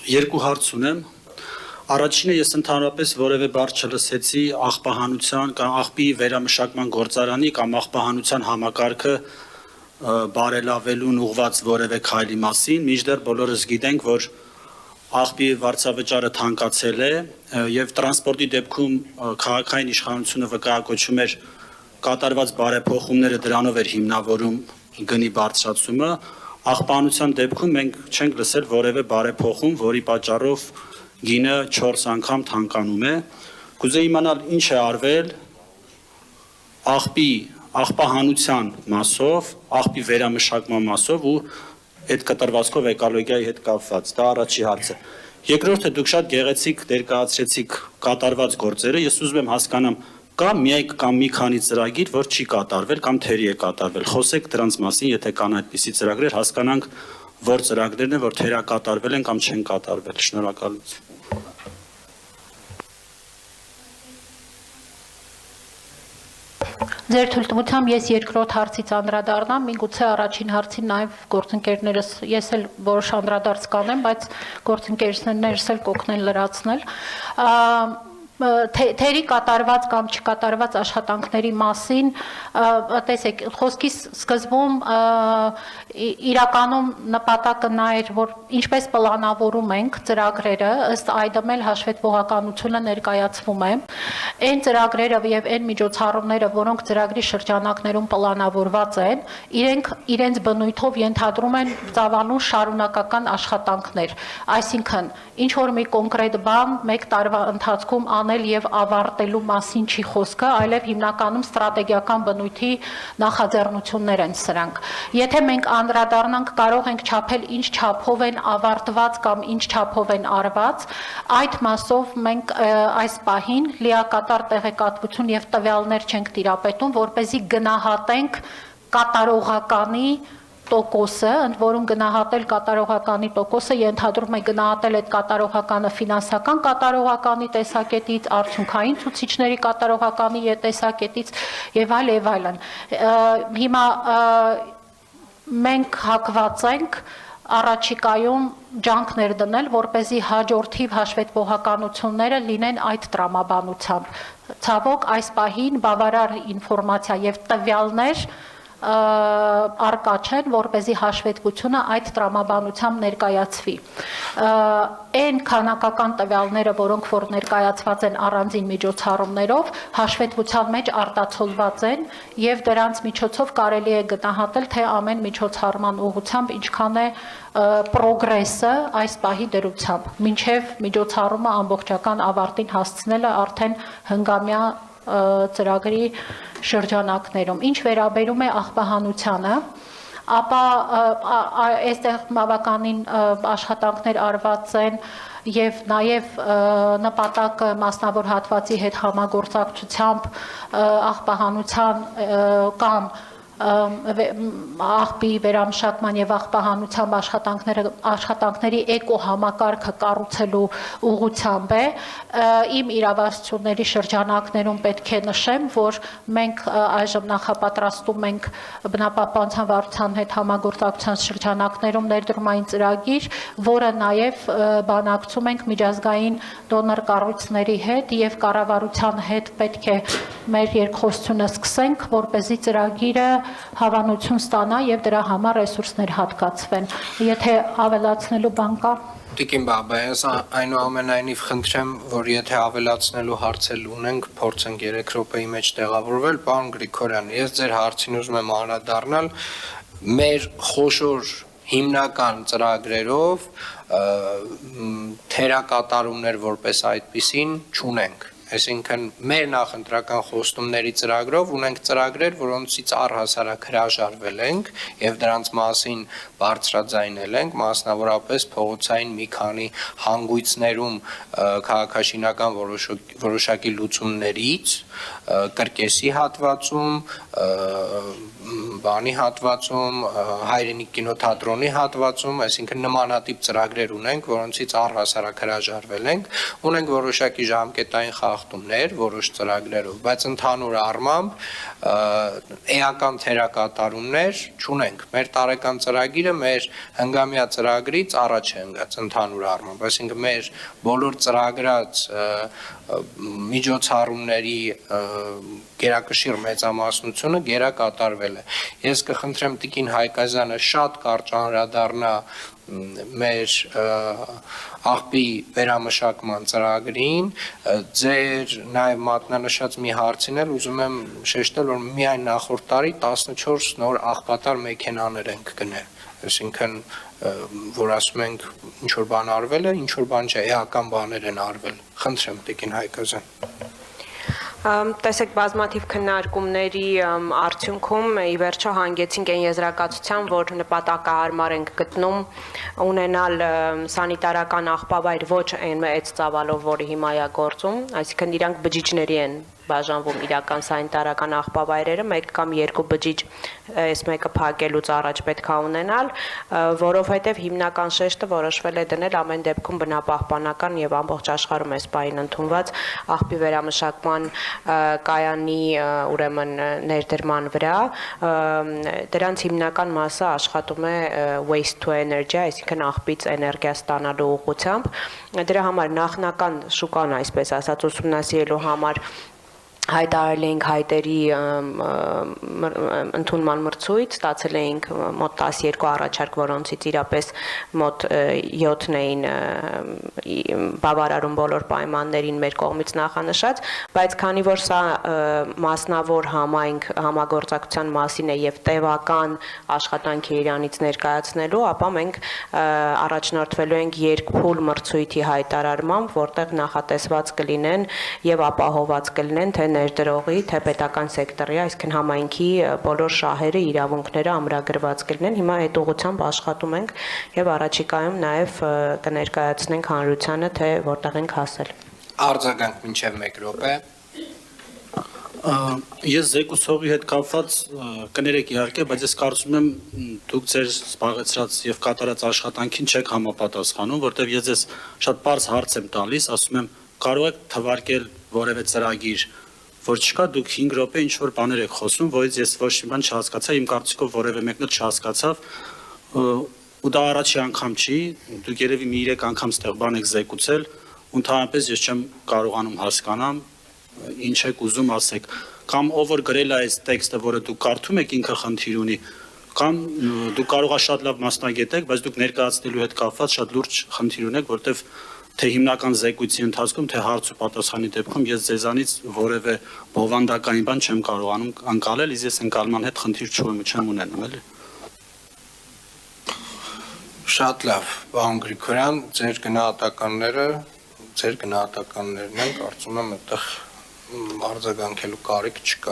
Երկու հարց ունեմ։ Առաջինը ես ընդհանրապես որևէ բառ չլսեցի աղբահանության կամ աղբի վերամշակման գործարանի կամ աղբահանության համակարգը բարելավելուն ուղղված որևէ քայլի մասին, մինչդեռ բոլորս գիտենք, որ աղբի վարձավճարը թանկացել է եւ տրանսպորտի դեպքում քաղաքային իշխանությունը վկայակոչում էր կատարված բարեփոխումները դրանով էր հիմնավորում գնի բարձրացումը, աղբահանության դեպքում մենք չենք լսել որևէ բարեփոխում, որի պատճառով գինը 4 անգամ թանկանում է։ Կուզեի իմանալ ինչ է արվել աղբահանության մասով, աղբի վերամշակման մասով ու այդ կտրվածքով էկոլոգիայի հետ կապված։ Դա առաջի հարցը։ Երկրորդը դուք շատ գեղեցիկ ներկայացրեցիք կատարված գործերը, ես ուզում եմ հասկանամ կա միայն կամ մի քանի ծրագիր, որ չի կատարվել կամ թերի է կատարվել։ Խոսեք դրանց մասին, եթե կան այդպիսի ծրագրեր, հասկանանք, որ ծրագրերն են, որ թերակատարվել են կամ չեն կատարվել։ Շնորհակալություն։ Ձեր թույլտվությամբ ես երկրորդ հարցից անդրադառնամ, միգուցե առաջին հարցին նաև գործընկերներս, ես էլ որոշ անդրադարձ կանեմ, բայց գործընկերներս էլ կօգնեն լրացնել։ Թերի կատարված կամ չկատարված աշխատանքների մասին, տեսեք, խոսքիս սկզբում իրականում նպատակը նա էր, որ ինչպես պլանավորում ենք ծրագրերը, ըստ այդմ էլ հաշվետվողականությունը ներկայացվում է, այն ծրագրերը եւ այն միջոցառումները, որոնք ծրագրի շրջանակներում պլանավորված են, իրենց բնույթով ենթադրում են ծավալուն շարունակական աշխատանքներ, այսինքն ինչ որ մի կոնկրետ բան մեկ տարվա ընթացքում անել եւ ավարտելու մասին չի խոսքը, այլև հիմնականում ստրատեգիական բնույթի նախաձեռնություններ են սրանք։ Եթե մենք անդրադառնանք, կարող ենք չափել ինչ չափով են ավարտված կամ ինչ չափով են արված, այդ մասով մենք այս պահին լիակատար տեղեկատվություն եւ տվյալներ չենք տիրապետում, որպեսզի գնահատենք կատարողականի տոկոսը, ընդ որում գնահատել կատարողականի տոկոսը ենթադրում է գնահատել այդ կատարողականը ֆինանսական կատարողականի տեսակետից, արդյունքային ցուցիչների կատարողականի տեսակետից եւ այլն։ Հիմա մենք հակված ենք առաջիկայում ջանքներ դնել, որպեսզի հաջորդիվ հաշվետվողականությունները լինեն այդ տրամաբանությամբ։ Ցավոք այս պահին բավարար ինֆորմացիա եւ տվյալներ արկա չեն, որպեսզի հաշվետվությունը այդ տրամաբանությամբ ներկայացվի։ Այն քանակական տվյալները, որոնք որ ներկայացված են առանձին միջոցառումներով, հաշվետվության մեջ արտացոլված են եւ դրանց միջոցով կարելի է գնահատել, թե ամեն միջոցառման ուղղությամբ ինչքան է պրոգրեսը այս պահի դրությամբ, մինչև միջոցառումը ամբողջական ավարտին հասցնելը արդեն հնգամյա ծրագրի շրջանակներում։ Ինչ վերաբերում է աղբահանությանը, ապա այստեղ բավականին աշխատանքներ արված են եւ նաեւ նպատակը մասնավոր հատվածի հետ համագործակցությամբ աղբահանության կամ աղբի վերամշակման եւ աղբահանությամբ աշխատանքների էկո համակարգը կառուցելու ուղղությամբ է։ Իմ իրավասությունների շրջանակներում պետք է նշեմ, որ մենք այժմ նախապատրաստում ենք բնապահպանության վարչության հետ համագործակցության շրջանակներում ներդրումային ծրագիր, որը նաեւ բանակցում ենք միջազգային դոնոր կառույցների հետ եւ կառավարության հետ պետք է մեր երկխոսությունը սկսենք, որպեսզի ծրագիրը հավանություն ստանա եւ դրա համար ռեսուրսներ հատկացվեն։ Եթե ավելացնելու բան կա։ Տիկին Բաբայան, այնուամենայնիվ խնդրեմ, որ եթե ավելացնելու հարցեր ունենք, փորձենք 3 րոպեի մեջ տեղավորվել, պարոն Գրիգորյան, ես ձեր հարցին ուզում եմ անդրադառնալ, մեր խոշոր հիմնական ծրագրերով թերակատարումներ որպես այդպիսին չունենք։ Այսինքն մեր նախընտրական խոստումների ծրագրով ունենք ծրագրեր, որոնցից առհասարակ հրաժարվել ենք եւ դրանց մասին բարձրաձայնել ենք, մասնավորապես փողոցային մի քանի հանգույցներում քաղաքաշինական որոշակի լուծումներից, կրկեսի հատվածում, բանի հատվածում, հայրենիք կինոթատրոնի հատվածում, այսինքն նմանատիպ ծրագրեր ունենք, որոնցից առհասարակ հրաժարվել ենք, ունենք որոշակի ժամկետային խախտումներ որոշ ծրագրերով, բայց ընդհանուր առմամբ էական թերակատարումներ չունենք։ Մեր տարեկան ծրագիրը մեր հնգամյա ծրագրից առաջ է ընկած ընդհանուր առմամբ, այսինքն մեր բոլոր ծրագրած միջոցառումների գերակշիռ մեծամասնությունը գերակատարվել է։ Ես կխնդրեմ Տիկին Հայկազյանը շատ կարճ անդրադառնա մեր աղբի վերամշակման ծրագրին, ձեր նաև մատնանշած մի հարցին էլ ուզում եմ շեշտել, որ միայն նախորդ տարի 14 նոր աղբատար մեքենաներ ենք գնել, այսինքն որ ասում ենք ինչ որ բան արվել է, ինչ որ բան չէ, էական բաներ են արվել։ Խնդրեմ Տիկին Հայկազյան։ Տեսեք, բազմաթիվ քննարկումների արդյունքում ի վերջո հանգեցինք այն եզրակացության, որ նպատակահարմար ենք գտնում ունենալ սանիտարական աղբավայր ոչ այն մեծ ծավալով, որը հիմա է գործում, այսինքն իրանք բջիջների են բաժանվում իրական սանիտարական աղբավայրերը, մեկ կամ երկու բջիջ այս մեկը փակելուց առաջ պետք է ունենալ, որովհետև հիմնական շեշտը որոշվել է դնել ամեն դեպքում բնապահպանական եւ ամբողջ աշխարհում այս պահին ընդունված աղբի վերամշակման կայանի ուրեմն ներդրման վրա, դրանց հիմնական մասը աշխատում է waste to energy, այսինքն աղբից էներգիա ստանալու ուղղությամբ, դրա համար նախնական շուկան, այսպես ասած, ուսումնասիրելու համար հայտարարել էինք հայտերի ընդունման մրցույթ, ստացել էինք մոտ 12 առաջարկ, որոնցից իրապես մոտ 7-ն էին բավարարում բոլոր պայմաններին մեր կողմից նախանշած, բայց քանի որ սա մասնավոր համայնք համագործակցության մասին է եւ տևական աշխատանք է իրանից ներկայացնելու, ապա մենք առաջնորդվելու ենք երկփուլ մրցույթի հայտարարմամբ, որտեղ նախատեսված կլինեն եւ ապահոված կլինեն թե ներդրողի, թե պետական սեկտորի, այսինքն համայնքի բոլոր շահերը, իրավունքները ամրագրված կլինեն։ Հիմա այդ ուղղությամբ աշխատում ենք եւ առաջիկայում նաեւ կներկայացնենք հանրությանը, թե որտեղ ենք հասել։ Արձագանք մինչև 1 րոպե։ Ես զեկուցողի հետ կապված կներեք իհարկե, բայց ես կարծում եմ դուք ձեր զբաղեցրած եւ կատարած աշխատանքին չեք համապատասխանում, որտեղ ես ձեզ շատ բարձ հարց եմ տալիս, ասում եմ կարող եք թվարկել որևէ ծրագիր, որ չկա, դուք 5 րոպե ինչ որ բաներ եք խոսում, որից ես ոչ մի բան չհասկացա, իմ կարծիքով որևէ մեկն էլ չհասկացավ, ու դա առաջի անգամ չի, դուք երևի մի 3 անգամ ստեղ բան եք զեկուցել, ընդհանրապես ես չեմ կարողանում հասկանամ, ինչ եք ուզում ասեք, կամ ով որ գրել է այս տեքստը, որը դուք կարդում եք, ինքը խնդիր ունի, կամ դուք կարող եք շատ լավ մասնագետ եք, բայց դուք ներկայացնելու հետ կապված շատ լուրջ խնդիր ունեք, որտեվ թե հիմնական զեկույցի ընթացքում, թե հարց ու պատասխանի դեպքում ես ձեզանից որևէ բովանդակային բան չեմ կարողանում անցալել, իսկ ես ընկալման հետ խնդիր չեմ ունենում, էլի։ Շատ լավ, պարոն Գրիգորյան, ձեր գնահատականներն են, կարծում եմ այդտեղ արձագանքելու կարիք չկա։